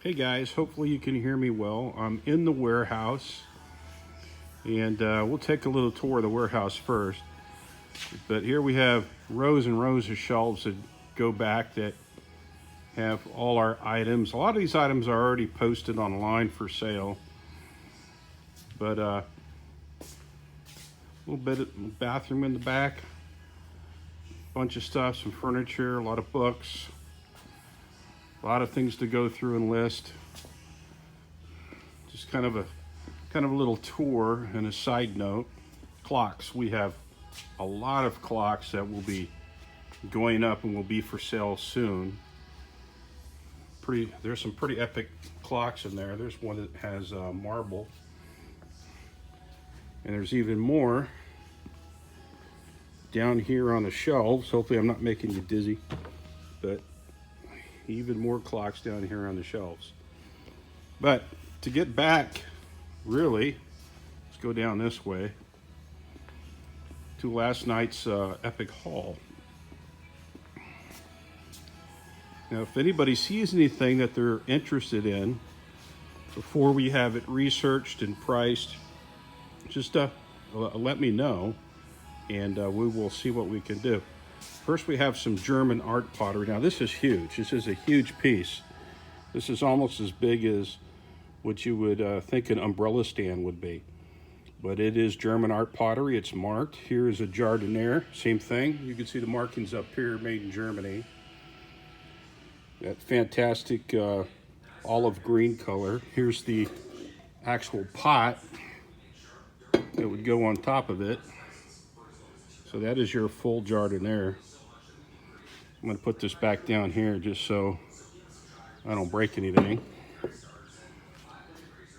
Hey guys, hopefully you can hear me well. I'm in the warehouse and we'll take a little tour of the warehouse first. But here we have rows and rows of shelves that go back that have all our items. A lot of these items are already posted online for sale. But a little bit of bathroom in the back, bunch of stuff, some furniture, a lot of books, a lot of things to go through and list. Just kind of a little tour. And a side note, clocks. We have a lot of clocks that will be going up and will be for sale soon. There's some pretty epic clocks in there. There's one that has marble, and there's even more down here on the shelves. Hopefully I'm not making you dizzy, but even more clocks down here on the shelves. But to get back, really, let's go down this way to last night's epic haul. Now, if anybody sees anything that they're interested in before we have it researched and priced, just let me know, and we will see what we can do. First, we have some German art pottery. Now, this is huge. This is a huge piece. This is almost as big as what you would think an umbrella stand would be. But it is German art pottery. It's marked. Here is a jardiniere. Same thing. You can see the markings up here, made in Germany. That fantastic olive green color. Here's the actual pot that would go on top of it. So that is your full jardiniere. I'm going to put this back down here just so I don't break anything.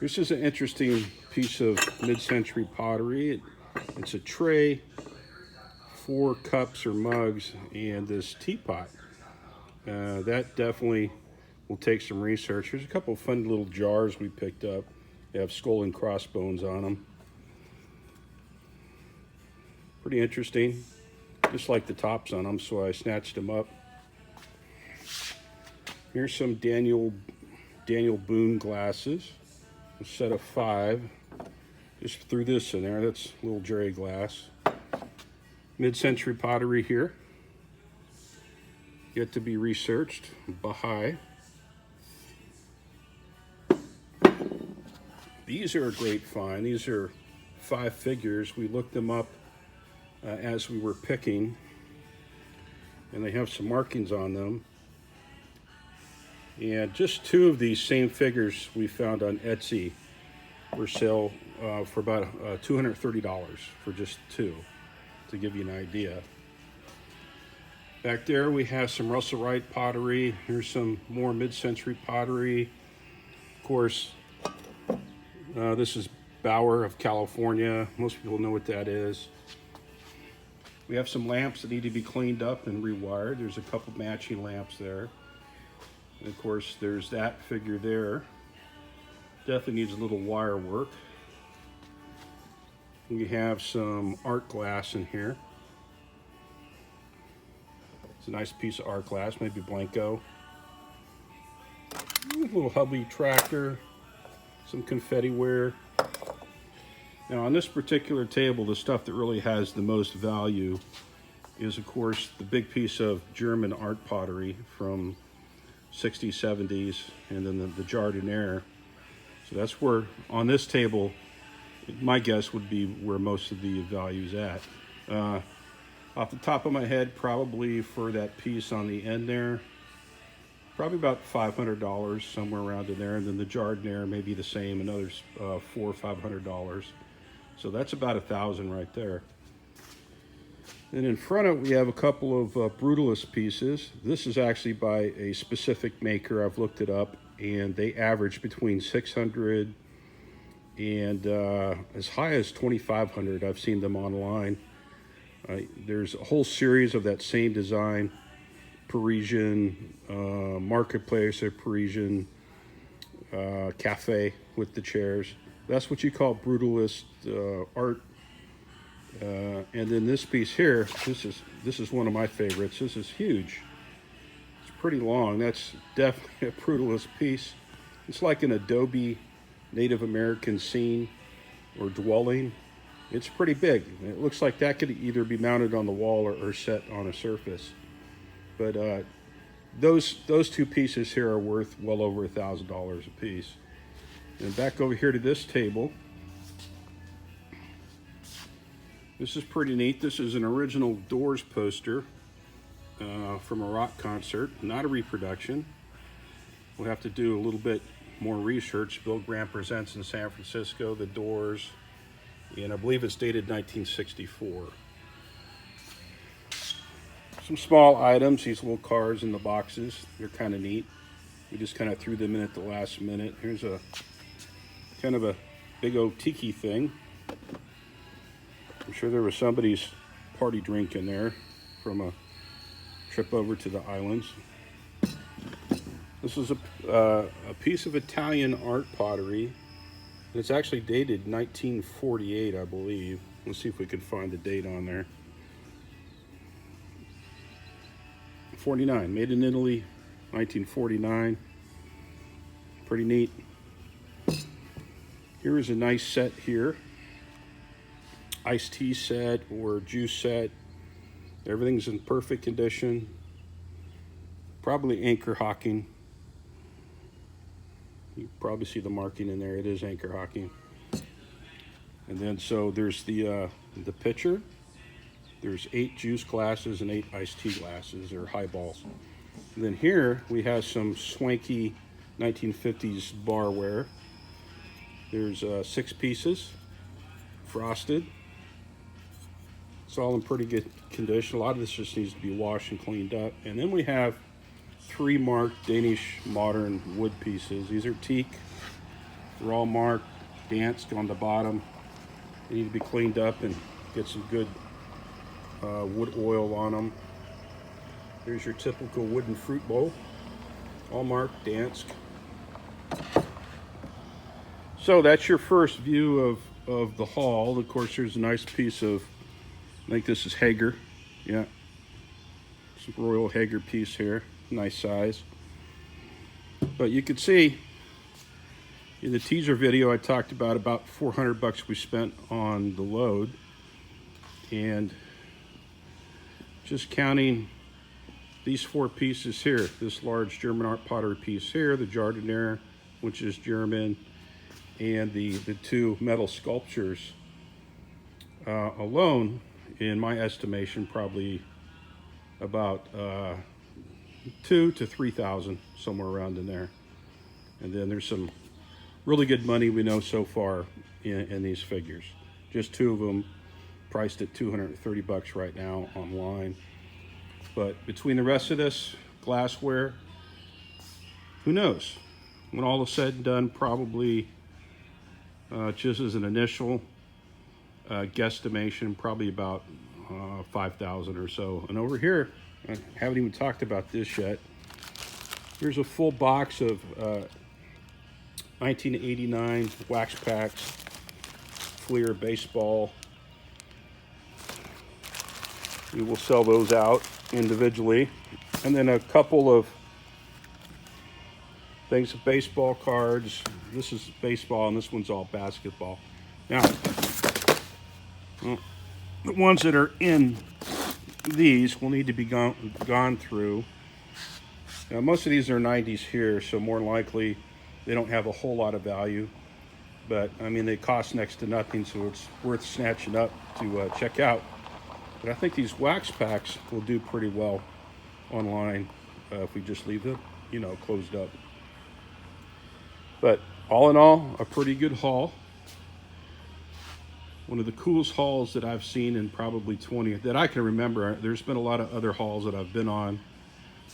This is an interesting piece of mid-century pottery. It's a tray, 4 cups or mugs, and this teapot. That definitely will take some research. There's a couple of fun little jars we picked up. They have skull and crossbones on them. Pretty interesting. Just like the tops on them, so I snatched them up. Here's some Daniel Boone glasses. A set of 5. Just threw this in there. That's a little Jerry glass. Mid-century pottery here. Yet to be researched. Baha'i. These are a great find. These are 5 figures. We looked them up as we were picking, and they have some markings on them. And just 2 of these same figures we found on Etsy for sale for about $230 for just 2, to give you an idea. Back there we have some Russell Wright pottery. Here's some more mid-century pottery. Of course, this is Bauer of California. Most people know what that is. We have some lamps that need to be cleaned up and rewired. There's a couple matching lamps there. And of course, there's that figure there. Definitely needs a little wire work. We have some art glass in here. It's a nice piece of art glass, maybe Blanco. A little hubby tractor, some confetti ware. Now on this particular table, the stuff that really has the most value is, of course, the big piece of German art pottery from 60s, 70s, and then the jardiniere. So that's where, on this table, my guess would be where most of the value is at. Off the top of my head, probably for that piece on the end there, probably about $500, somewhere around in there. And then the jardiniere may be the same, another $400 or $500. So that's about $1,000 right there. And in front of it, we have a couple of Brutalist pieces. This is actually by a specific maker. I've looked it up, and they average between $600 and as high as $2,500. I've seen them online. There's a whole series of that same design, Parisian marketplace or Parisian cafe with the chairs. That's what you call Brutalist art. And then this piece here, this is one of my favorites. This is huge. It's pretty long. That's definitely a Brutalist piece. It's like an adobe Native American scene or dwelling. It's pretty big. It looks like that could either be mounted on the wall or set on a surface. But those two pieces here are worth well over $1,000 a piece. And back over here to this table. This is pretty neat. This is an original Doors poster from a rock concert, not a reproduction. We'll have to do a little bit more research. Bill Graham Presents in San Francisco, The Doors, and I believe it's dated 1964. Some small items, these little cards in the boxes, they're kind of neat. We just kind of threw them in at the last minute. Here's a kind of a big old tiki thing. I'm sure there was somebody's party drink in there from a trip over to the islands. This is a piece of Italian art pottery. It's actually dated 1948, I believe. Let's see if we can find the date on there. 49, made in Italy, 1949. Pretty neat. Here is a nice set here. Iced tea set or juice set. Everything's in perfect condition. Probably Anchor Hocking. You probably see the marking in there. It is Anchor Hocking. And then so there's the pitcher. There's 8 juice glasses and 8 iced tea glasses or highballs. And then here we have some swanky 1950s barware. There's 6 pieces, frosted. It's all in pretty good condition. A lot of this just needs to be washed and cleaned up. And then we have 3 marked Danish modern wood pieces. These are teak. They're all marked, dansk on the bottom. They need to be cleaned up and get some good wood oil on them. Here's your typical wooden fruit bowl. All marked, dansk. So that's your first view of the hall. Of course, there's a nice piece of, I think this is Hager. Yeah. Some Royal Hager piece here. Nice size. But you can see in the teaser video I talked about $400 we spent on the load. And just counting these 4 pieces here, this large German art pottery piece here, the Jardinier, which is German, and the 2 metal sculptures alone, in my estimation, probably about $2,000 to $3,000, somewhere around in there. And then there's some really good money we know so far in these figures. Just 2 of them priced at $230 right now online. But between the rest of this glassware, who knows? When all is said and done, probably just as an initial guesstimation, probably about $5,000 or so. And over here, I haven't even talked about this yet. Here's a full box of 1989 wax packs, Fleer baseball. We will sell those out individually. And then a couple of things of baseball cards. This is baseball and this one's all basketball. Now, the ones that are in these will need to be gone through. Now, most of these are 90s here, so more likely they don't have a whole lot of value. But, I mean, they cost next to nothing, so it's worth snatching up to check out. But I think these wax packs will do pretty well online if we just leave them, closed up. But all in all, a pretty good haul. One of the coolest hauls that I've seen in probably 20, that I can remember. There's been a lot of other hauls that I've been on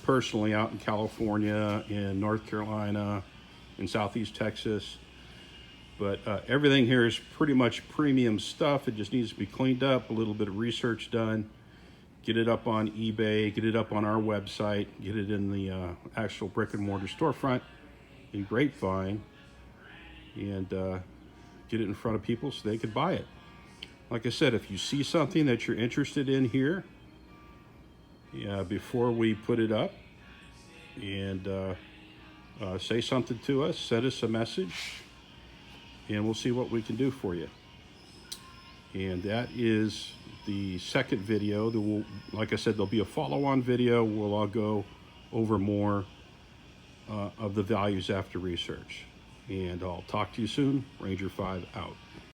personally out in California, in North Carolina, in Southeast Texas. But everything here is pretty much premium stuff. It just needs to be cleaned up, a little bit of research done, get it up on eBay, get it up on our website, get it in the actual brick and mortar storefront in Grapevine, and get it in front of people so they could buy it. Like I said, if you see something that you're interested in here, before we put it up, and say something to us, send us a message, and we'll see what we can do for you. And that is the second video. There will, like I said, there'll be a follow-on video where I'll go over more of the values after research. And I'll talk to you soon. Ranger 5 out.